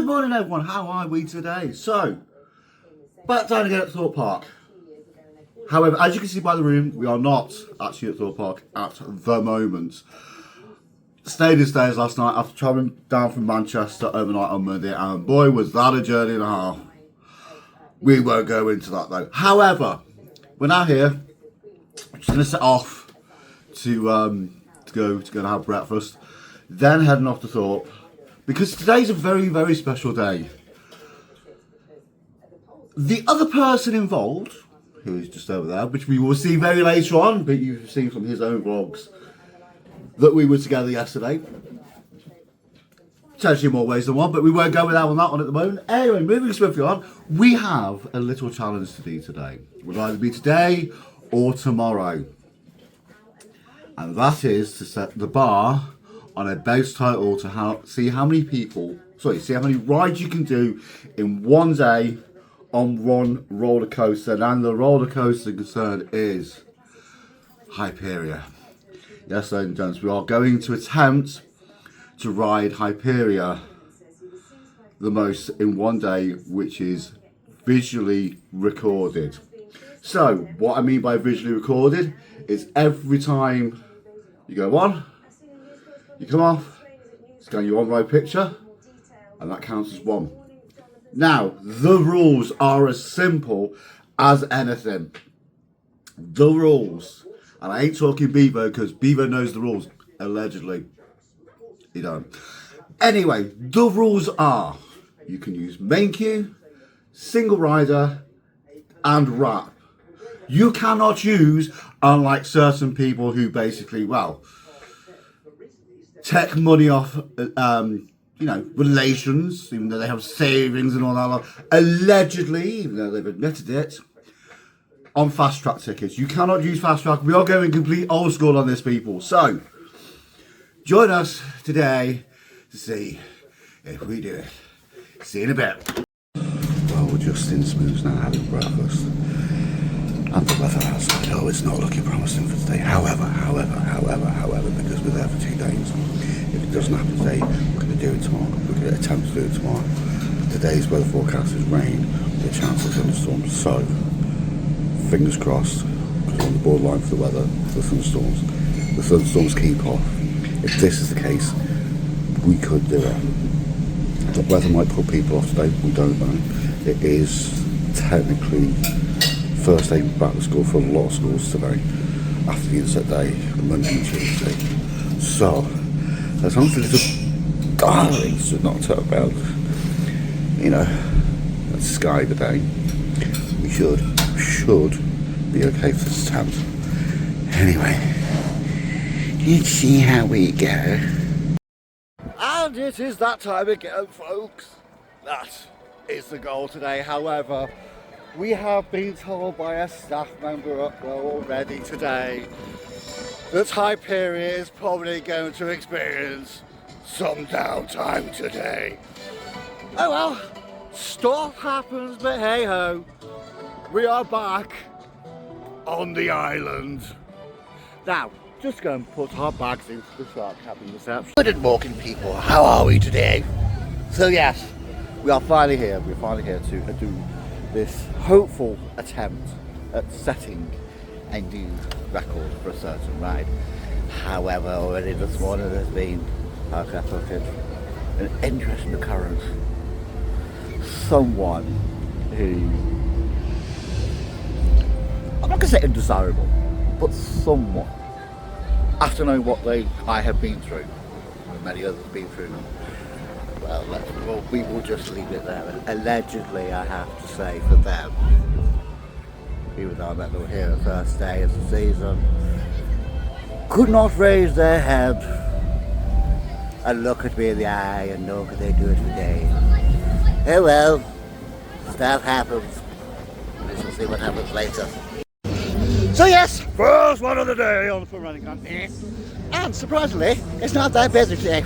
Good morning everyone, how are we today? So, back down again at Thorpe Park. However, as you can see by the room, we are not actually at Thorpe Park at the moment. Stayed in Stays last night after travelling down from Manchester overnight on Monday, and boy was that a journey and a half. We won't go into that though. However, we're now here. I'm just going to set off to go and have breakfast, then heading off to Thorpe, because today's a very, very special day. The other person involved, who is just over there, which we will see very later on, but you've seen from his own vlogs that we were together yesterday. Potentially more ways than one, but we won't go with on that one at the moment. Anyway, moving swiftly on, we have a little challenge to do today. It will either be today or tomorrow. And that is to set the bar on a base title to see how many rides you can do in one day on one roller coaster. And the roller coaster concerned is Hyperia. Yes, ladies and gents, we are going to attempt to ride Hyperia the most in one day, which is visually recorded. So, what I mean by visually recorded is every time you go on, you come off, scan your on-ride picture, and that counts as one. Now, the rules are as simple as anything. The rules. And I ain't talking Bevo, because Bevo knows the rules, allegedly. He don't. Anyway, the rules are, you can use main queue, single rider, and wrap. You cannot use, unlike certain people who basically, take money off, relations, even though they have savings and all that, allegedly, even though they've admitted it, on fast track tickets. You cannot use fast track. We are going complete old school on this, people. So, join us today to see if we do it. See you in a bit. Well, we're just in Smooths now having breakfast. And the weather outside, it's not looking promising for today. However, because we're there for 2 days, if it doesn't happen today, we're going to do it tomorrow. We're going to attempt to do it tomorrow. Today's weather forecast is rain, with a chance of thunderstorms. So, fingers crossed, because we're on the borderline for the weather, for the thunderstorms. The thunderstorms keep off. If this is the case, we could do it. The weather might put people off today, we don't know. It is technically first day back to school for a lot of schools today, after the inset day, Monday and Tuesday. So, as long as it's darling, should not talk about, the sky today, we should be okay for this attempt. Anyway, let's see how we go. And it is that time again, folks. That is the goal today. However, we have been told by a staff member up there already today that Hyperia is probably going to experience some downtime today. Oh well, stuff happens, but hey ho, we are back on the island. Now, just go and put our bags into the shark cabin reception. Good morning, people, how are we today? So yes, we are finally here. We're finally here to do this hopeful attempt at setting a new record for a certain ride. However, already this morning there's been, how can I put it, an interesting occurrence. Someone who, I'm not going to say undesirable, but someone, after knowing what I have been through, and many others have been through, well, we will just leave it there. Allegedly, I have to say, for them, even though I met them here the first day of the season, could not raise their head and look at me in the eye and know could they do it today. Oh well, stuff happens. We shall see what happens later. So yes, first one of the day on the fun running company. And surprisingly, it's not that busy today.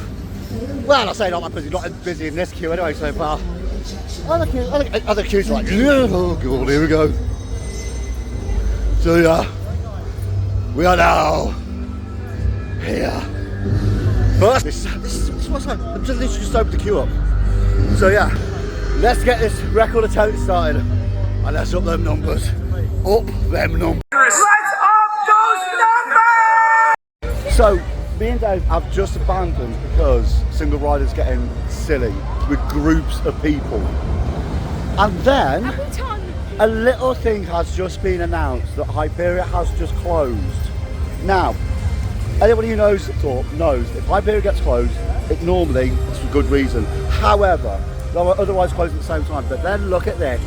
Well, I say not that busy, not as busy in this queue anyway so far. Other queues are like, oh god, here we go. So yeah, we are now here. First, this is what's like, I'm just literally just opened the queue up. So yeah, let's get this record attempt started and let's up them numbers. Up them numbers. Let's up those numbers! So me and Dave have just abandoned because single riders getting silly with groups of people. And then a little thing has just been announced that Hyperia has just closed. Now, anybody who knows Thorpe knows if Hyperia gets closed, it normally is for good reason. However, they were otherwise closed at the same time. But then look at this.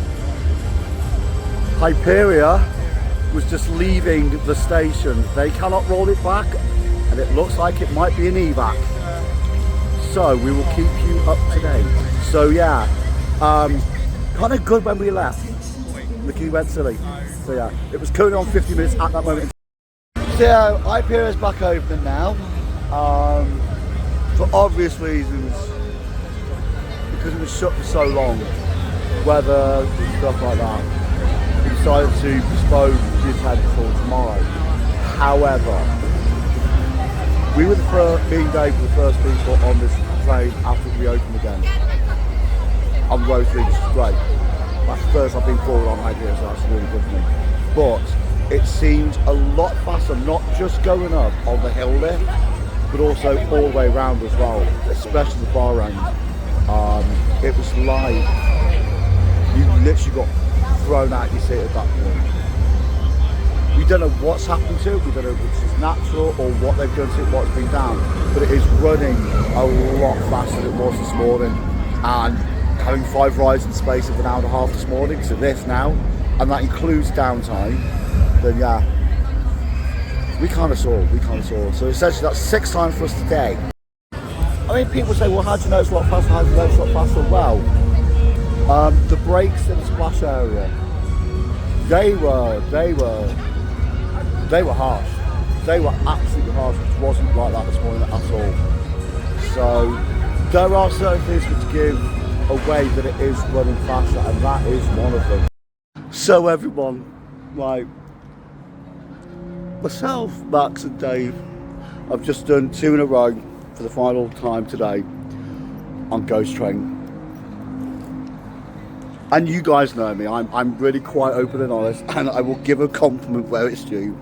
Hyperia was just leaving the station. They cannot roll it back, and it looks like it might be an evac. So we will keep you up to date. So yeah, kind of good when we left. Mickey went silly. So yeah, it was currently on 50 minutes at that moment. So yeah, Hyperia is back open now. For obvious reasons, because it was shut for so long, weather and stuff like that, we decided to postpone the attempt for tomorrow. However, we were being Dave were the first people on this train after we opened again. On Rose Ridge, which is great. That's the first I've been forward on Hyperia, so that's really good for me. But it seemed a lot faster, not just going up on the hill lift, but also all the way around as well, especially the bar end. It was like you literally got thrown out your seat at that point. We don't know what's happened to it, we don't know if it's natural or what they've done to it, what's been down, but it is running a lot faster than it was this morning. And having 5 rides in the space of an hour and a half this morning to this now, and that includes downtime, then yeah, we kind of saw. So essentially that's 6 times for us today. I mean, people say, well, how do you know it's a lot faster? How do you know it's a lot faster? Well, the brakes in the splash area, they were harsh. They were absolutely harsh, which wasn't like that this morning at all. So there are certain things which give away that it is running faster, and that is one of them. So everyone, like myself, Max and Dave, I've just done 2 in a row for the final time today on Ghost Train. And you guys know me, I'm really quite open and honest, and I will give a compliment where it's due.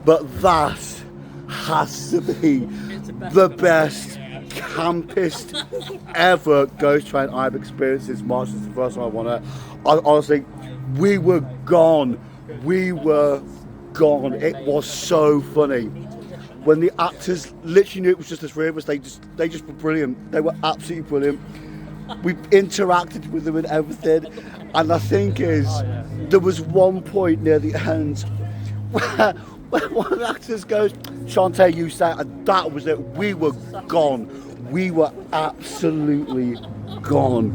But that has to be the best, campest ever Ghost Train I've experienced since March. This is the first time I want to. Honestly, we were gone. It was so funny. When the actors literally knew it was just the 3 of us, they just were brilliant. They were absolutely brilliant. We interacted with them and everything. And the thing is, there was one point near the end where one of the actors goes, "Shantae, you say," and that was it. We were gone. We were absolutely gone.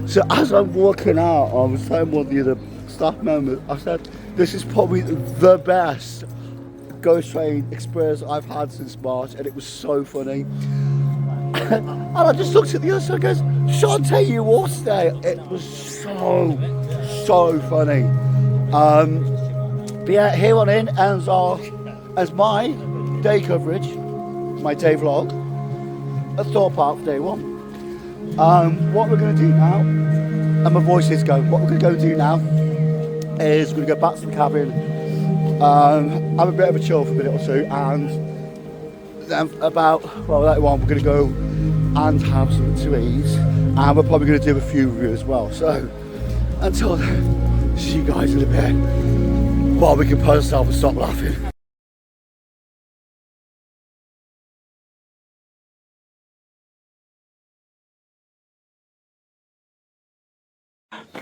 So as I'm walking out, I was telling one of the other staff members, I said, this is probably the best Ghost Train experience I've had since March, and it was so funny. And I just looked at the other side and goes, "Shantae, you also there." It was so funny. But yeah, here on in ends as my day coverage, my day vlog at Thorpe Park for day 1. What we're going to do now, and my voice is going, what we're going to go do now is we're going to go back to the cabin, have a bit of a chill for a minute or 2, and then later on we're going to go and have something to eat, and we're probably going to do a few reviews as well. So until then, see you guys in a bit while we compose ourselves and stop laughing.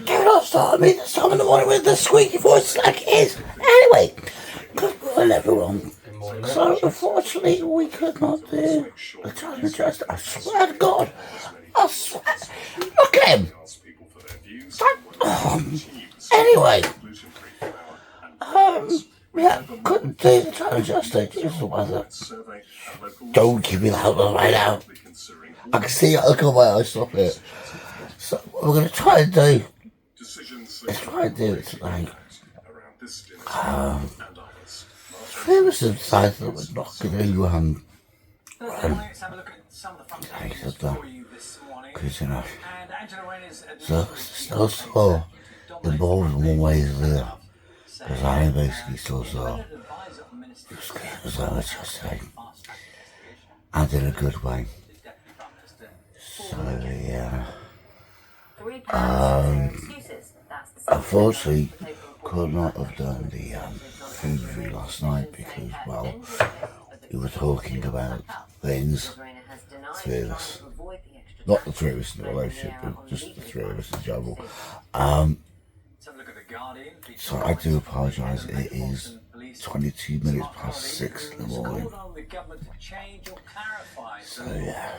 Do not start me this time in the morning with the squeaky voice like it is. Anyway, good morning everyone. So unfortunately we could not do the time adjust. I swear to God. I swear. Look at him. Anyway. Yeah, couldn't do the time adjusted due to the weather. Don't give me that look right now. I can see it, look on my eyes, stop it. So what we're going to try and do is try and do it tonight. There was some signs that we're not going to because, you know, so still saw the balls in one way or the other. Because I basically still saw it was yesterday. And in a good way. So, yeah. Unfortunately, could not have done the food review last night because, well, we were talking about things, three of us. Not the three of us in the relationship, but just the three of us in general. So I do apologise, it is 22 minutes past 6 in the morning. So yeah.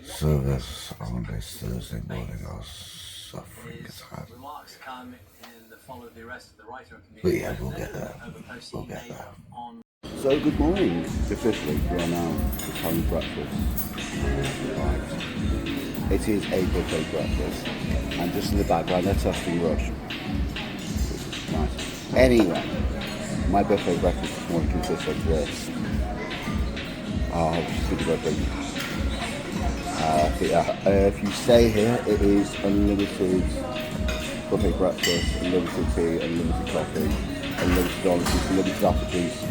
Service on this Thursday morning, I was suffering as hell. But yeah, we'll get there. We'll get there. So good morning. Officially, we are now having breakfast. Right. It is a buffet breakfast, and just in the background they're testing Rush. Nice. Anyway, my buffet breakfast this morning consists of this. Just think about big. If you stay here, it is unlimited buffet breakfast, unlimited tea, unlimited coffee, unlimited oranges, unlimited apple juice.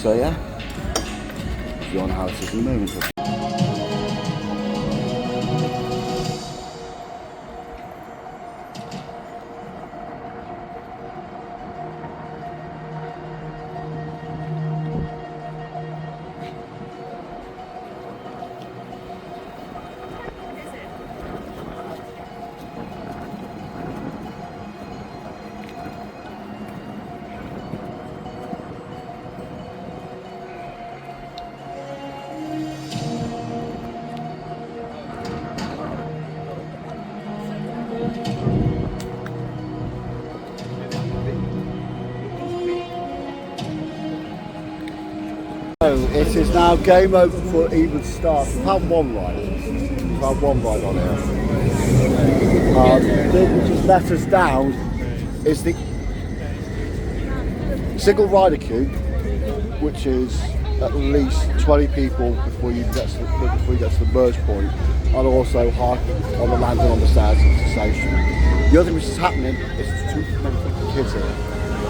So yeah, if you want how it is in the moment. So it is now game over for even start. We've had one ride. We've had one ride on here. The thing which has let us down is the single rider queue, which is at least 20 people before you get to the merge point, and also hard on the landing on the stairs at the station. The other thing which is happening is there's too many fucking kids here.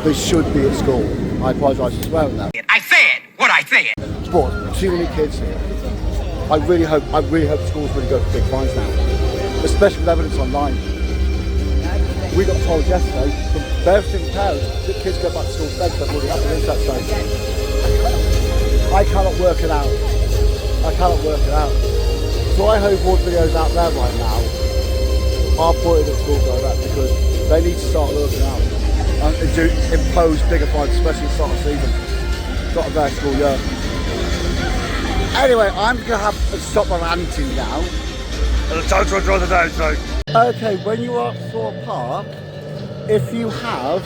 They should be at school. I apologise for swearing that. I said what I said. But too many kids here. I really hope the schools really go for big fines now, especially with evidence online. We got told yesterday from various different parents that kids go back to school today because they've already had the internet station. I cannot work it out. So I hope all the videos out there right now are pointed at schools like that, because they need to start looking out and do impose bigger fines, especially at the start of the season. Got a very school year. Anyway, I'm going to have to stop my ranting now. And it's time to enjoy the day, so. Okay, when you are at Thorpe Park, if you have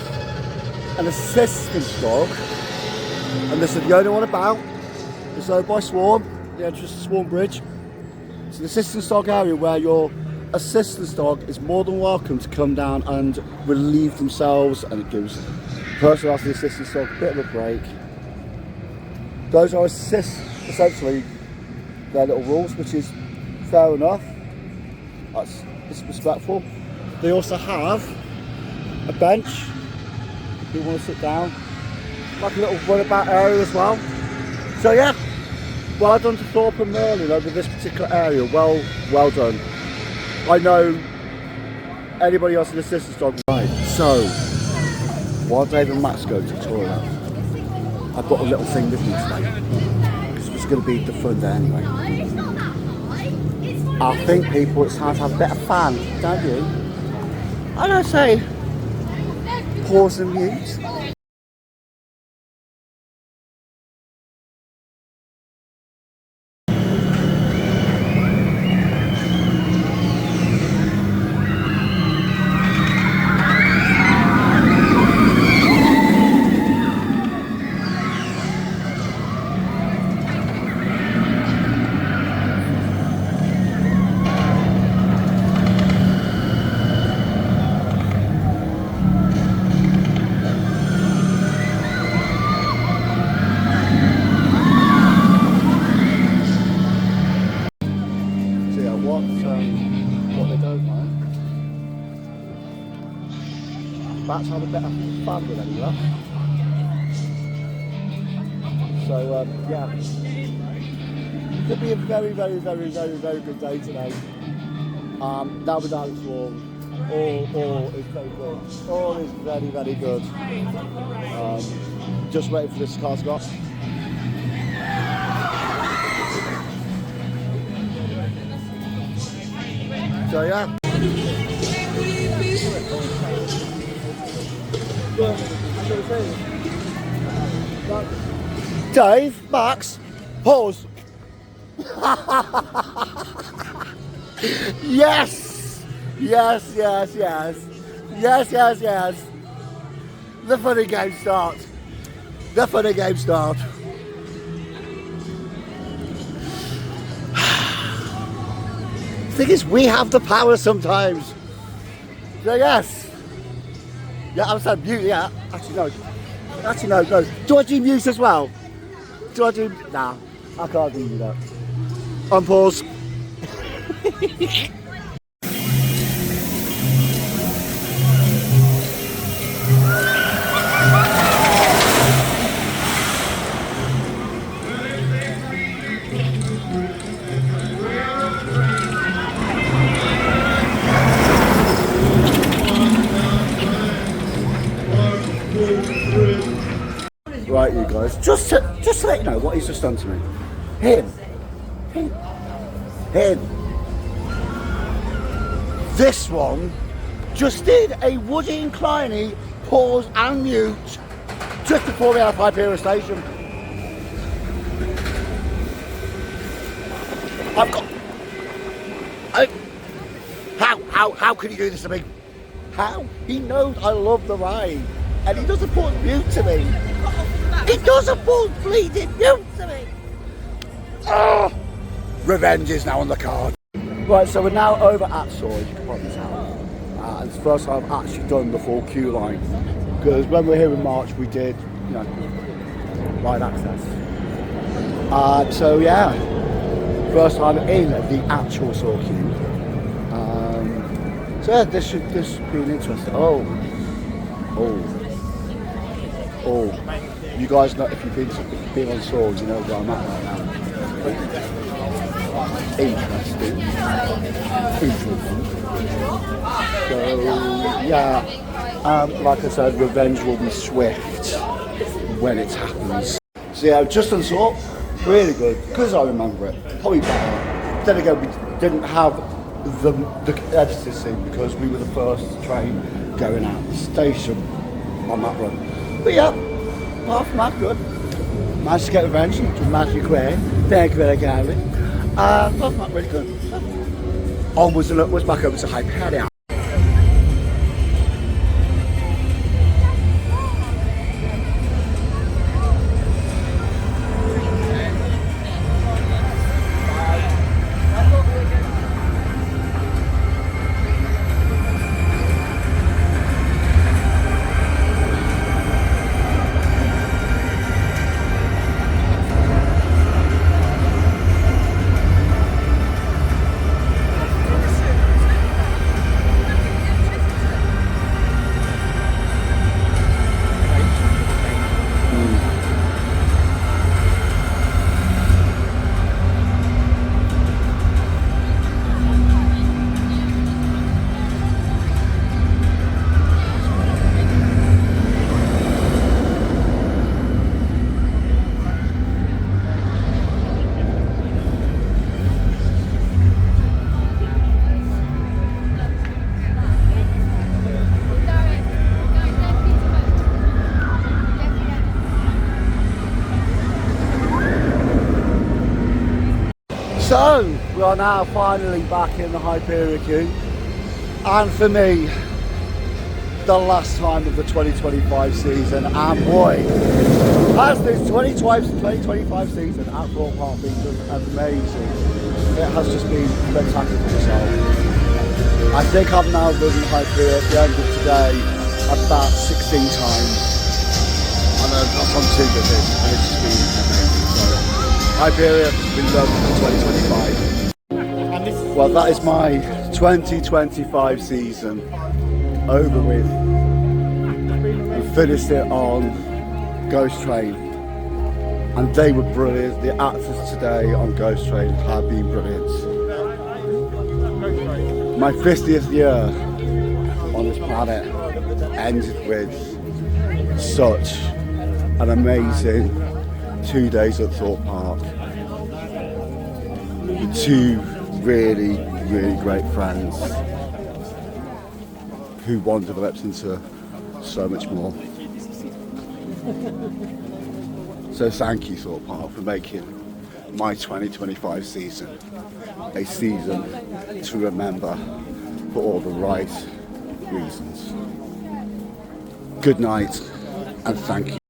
an assistance dog, and this is the only one about, it's owned by Swarm, the entrance to Swarm Bridge. It's an assistance dog area where your assistance dog is more than welcome to come down and relieve themselves, and it gives the person who has the assistance dog a bit of a break. Those are essentially their little rules, which is fair enough. It's respectful. They also have a bench if you want to sit down, like a little runabout area as well. So yeah, well done to Thorpe and Merlin over this particular area. Well done. I know anybody else in the assistance dog. Right, so while Dave and Max go to the toilet, I've got a little thing with me today, because it's going to be the fun day anyway. I think people, it's time to have a bit of fun, don't you? I don't say pause and mute. bats have a better fun with any luck. So yeah, could be a very good day today. Now without swarm, all is very good. All is very good. Just waiting for this car, Scott. So yeah. Dave, Max, pause. Yes. The funny game starts. Thing is, we have the power sometimes. So yes. Yeah, I'm saying mute, yeah. Actually no. Do I do mute as well? Nah, I can't do that. On pause. Right, you guys, just to let you know what he's just done to me. Him. This one just did a Woody and Kleiny pause and mute just before we had Hyperia station. How can you do this to me? How? He knows I love the ride and he doesn't put mute to me. He doesn't put bleeding mute to me. Oh, revenge is now on the card. Right, so we're now over at Soy, you can probably tell. And it's the first time I've actually done the full queue line. Because when we were here in March, we did, ride access. So yeah, first time in the actual Soy queue. So yeah, this should be an interesting. Oh. You guys know, if you've been on Soy, you know where I'm at right now. Interesting. So yeah, like I said, revenge will be swift when it happens. So yeah, just on Thorpe, really good, because I remember it. Probably better. Then again, we didn't have the edited scene because we were the first train going out the station on that run. But yeah, apart from that, good. Managed to get revenge, dramatically quick. Thank you very kindly. Apart from that, really good. Onwards and upwards, back over to Hyperia. So, we are now finally back in the Hyperia queue, and for me, the last time of the 2025 season, and boy, has this 2025 season at Thorpe Park been just amazing. It has just been spectacular for myself. I think I've now ridden Hyperia at the end of today about 16 times, and I've on 2 visits, and it's just been amazing. So, Hyperia, we love for 2025. Well, that is my 2025 season over with. finished it on Ghost Train, and they were brilliant. The actors today on Ghost Train have been brilliant. My 50th year on this planet ended with such an amazing 2 days at Thorpe Park with two really great friends who one developed into so much more. So thank you, Thorpe Park, for making my 2025 season a season to remember for all the right reasons. Good night and thank you.